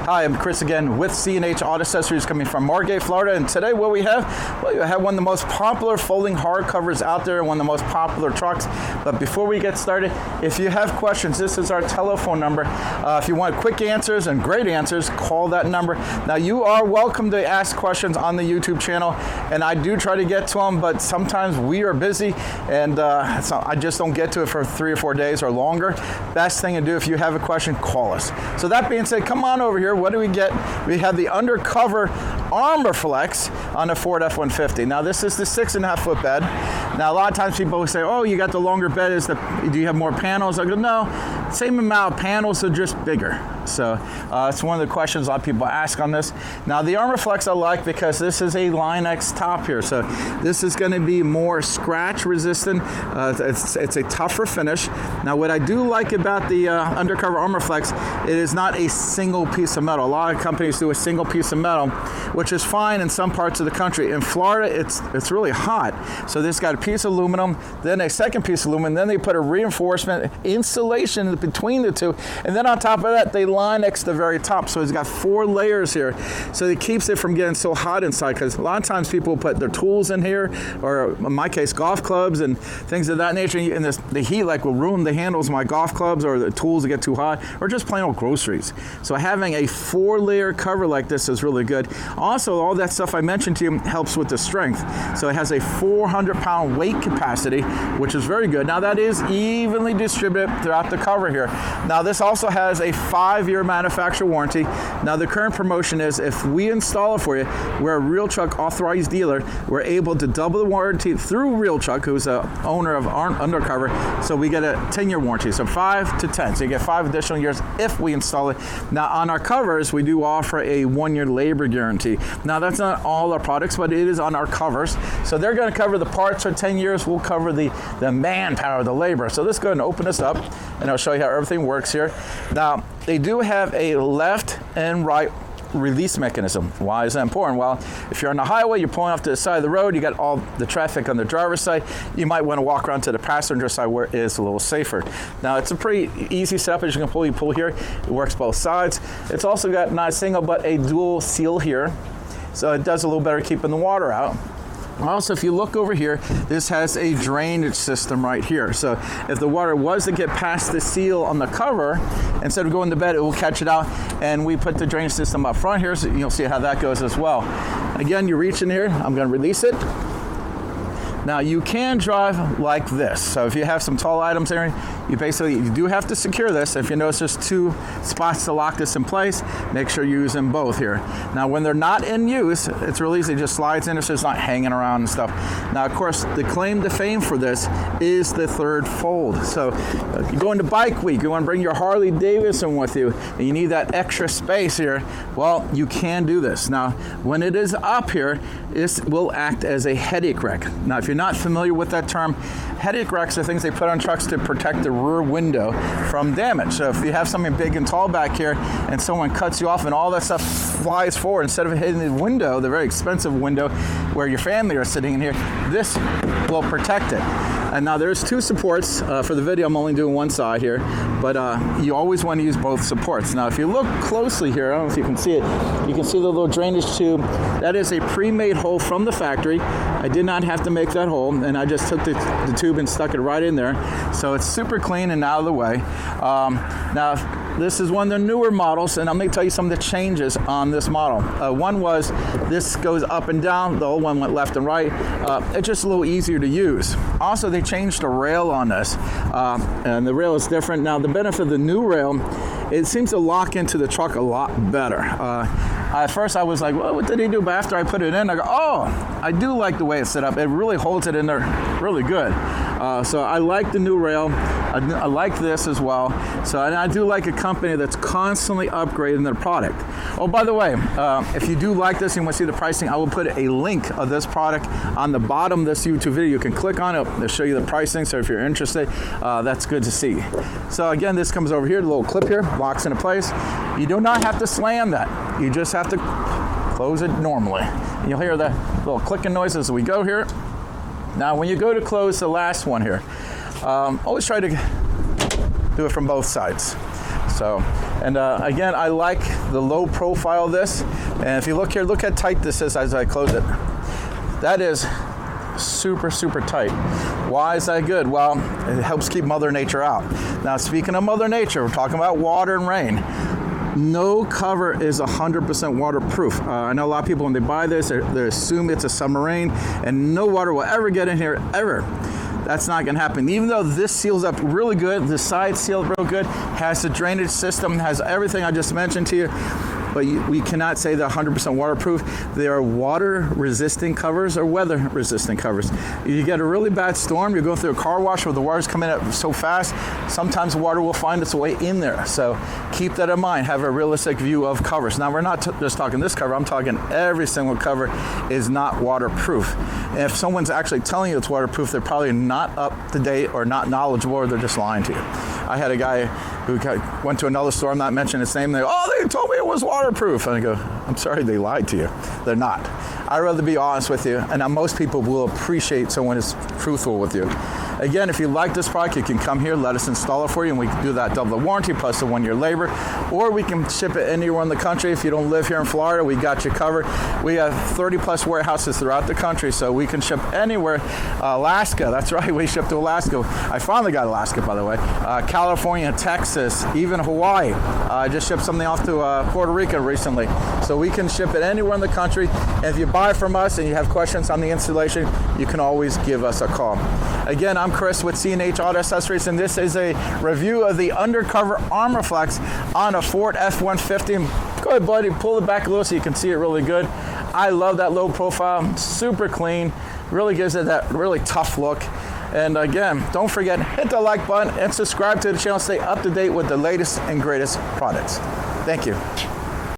Hi, I'm Chris again with C&H Auto Accessories coming from Margate, Florida. And today what we have, well, you have one of the most popular folding hardcovers out there, one of the most popular trucks. But before we get started, if you have questions, this is our telephone number. If you want quick answers and great answers, call that number. Now, you are welcome to ask questions on the YouTube channel, and I do try to get to them, but sometimes we are busy, and so I just don't get to it for 3 or 4 days or longer. Best thing to do, if you have a question, call us. So that being said, come on over here. What do we get? We have the Undercover Armor Flex on the Ford F-150. Now, this is the 6.5 foot bed. Now, a lot of times people will say, oh, you got the longer bed. Do you have more panels? I go, no, same amount of panels, are just bigger. So it's one of the questions a lot of people ask on this. Now, the Armor Flex I like because this is a Line X top here. So this is going to be more scratch resistant. It's a tougher finish. Now, what I do like about the Undercover Armor Flex, it is not a single piece of metal. A lot of companies do a single piece of metal, which is fine in some parts of the country. In Florida, it's really hot. So this got a piece of aluminum, then a second piece of aluminum, then they put a reinforcement insulation between the two, and then on top of that, they Line X the very top. So it's got 4 layers here. So it keeps it from getting so hot inside, because a lot of times people put their tools in here, or in my case, golf clubs and things of that nature, and the heat will ruin the handles of my golf clubs, or the tools that get too hot, or just plain old groceries. So having a 4-layer cover like this is really good. Also, all that stuff I mentioned to you helps with the strength. So it has a 400-pound weight capacity, which is very good. Now, that is evenly distributed throughout the cover here. Now, this also has a 5-year manufacturer warranty. Now, the current promotion is if we install it for you, we're a Real Truck authorized dealer. We're able to double the warranty through Real Truck, who's the owner of Undercover. So we get a 10-year warranty, so 5 to 10. So you get 5 additional years if we install it. Now, on our covers, we do offer a 1-year labor guarantee. Now, that's not all our products, but it is on our covers. So they're going to cover the parts for 10 years. We'll cover the manpower, the labor. So let's go ahead and open this up, and I'll show you how everything works here. Now, they do have a left and right release mechanism. Why is that important? Well, if you're on the highway, you're pulling off to the side of the road, you got all the traffic on the driver's side, you might want to walk around to the passenger side where it is a little safer. Now, it's a pretty easy setup. As you can pull, you pull here. It works both sides. It's also got not a single but a dual seal here, so it does a little better keeping the water out. Also, if you look over here, this has a drainage system right here. So if the water was to get past the seal on the cover, instead of going to bed, it will catch it out. And we put the drainage system up front here, so you'll see how that goes as well. Again, you reach in here. I'm going to release it. Now, you can drive like this. So if you have some tall items there, you do have to secure this. If you notice there's 2 spots to lock this in place, make sure you use them both here. Now, when they're not in use, it's real easy. It just slides in, so it's not hanging around and stuff. Now, of course, the claim to fame for this is the 3rd fold. So if you go into bike week, you want to bring your Harley Davidson with you, and you need that extra space here, well, you can do this. Now, when it is up here, this will act as a headache rack. Now, if you're not familiar with that term, headache racks are things they put on trucks to protect the rear window from damage. So if you have something big and tall back here and someone cuts you off and all that stuff flies forward, instead of hitting the window, the very expensive window where your family are sitting in here, this will protect it. And now there's 2 supports. For the video, I'm only doing one side here, but you always want to use both supports. Now, if you look closely here, I don't know if you can see it, you can see the little drainage tube. That is a pre-made hole from the factory. I did not have to make that hole, and I just took the tube and stuck it right in there. So it's super clean and out of the way. Now, this is one of the newer models, and I'm going to tell you some of the changes on this model. One was this goes up and down. The old one went left and right. It's just a little easier to use. Also, they changed the rail on this, and the rail is different. Now, the benefit of the new rail, it seems to lock into the truck a lot better. At first, I was like, well, what did he do? But after I put it in, I go, oh, I do like the way it's set up. It really holds it in there really good. So I like the new rail. I like this as well. So and I do like a company that's constantly upgrading their product. Oh, by the way, if you do like this and you want to see the pricing, I will put a link of this product on the bottom of this YouTube video. You can click on it. They'll show you the pricing. So if you're interested, that's good to see. So again, this comes over here, the little clip here, locks into place. You do not have to slam that. You just have to close it normally. And you'll hear that little clicking noise as we go here. Now, when you go to close the last one here, always try to do it from both sides. So, and again, I like the low profile of this. And if you look here, look how tight this is as I close it. That is super, super tight. Why is that good? Well, it helps keep Mother Nature out. Now, speaking of Mother Nature, we're talking about water and rain. No cover is 100% waterproof. I know a lot of people, when they buy this, they assume it's a submarine and no water will ever get in here, ever. That's not going to happen. Even though this seals up really good, the side sealed real good, has the drainage system, has everything I just mentioned to you, but we cannot say they're 100% waterproof. They are water-resistant covers or weather-resistant covers. You get a really bad storm, you go through a car wash where the water's coming up so fast, sometimes the water will find its way in there. So keep that in mind. Have a realistic view of covers. Now, we're not just talking this cover. I'm talking every single cover is not waterproof. And if someone's actually telling you it's waterproof, they're probably not up to date or not knowledgeable, or they're just lying to you. I had a guy who went to another store, I'm not mentioning his name, they told me it was waterproof. And I go, I'm sorry, they lied to you. They're not. I'd rather be honest with you, and most people will appreciate someone who's truthful with you. Again, if you like this product, you can come here, let us install it for you, and we can do that double warranty plus the 1-year labor, or we can ship it anywhere in the country. If you don't live here in Florida, we got you covered. We have 30 plus warehouses throughout the country, so we can ship anywhere. Alaska, that's right, we ship to Alaska. I finally got Alaska, by the way. California, Texas, even Hawaii. I just shipped something off to Puerto Rico recently. So we can ship it anywhere in the country. And if you buy from us and you have questions on the installation, you can always give us a call. Again, I'm Chris with C&H Auto Accessories, and this is a review of the Undercover Armor Flex on a Ford F-150. Go ahead, buddy, pull it back a little so you can see it really good. I love that low profile, super clean, really gives it that really tough look. And again, don't forget, hit the like button and subscribe to the channel. Stay up to date with the latest and greatest products. Thank you.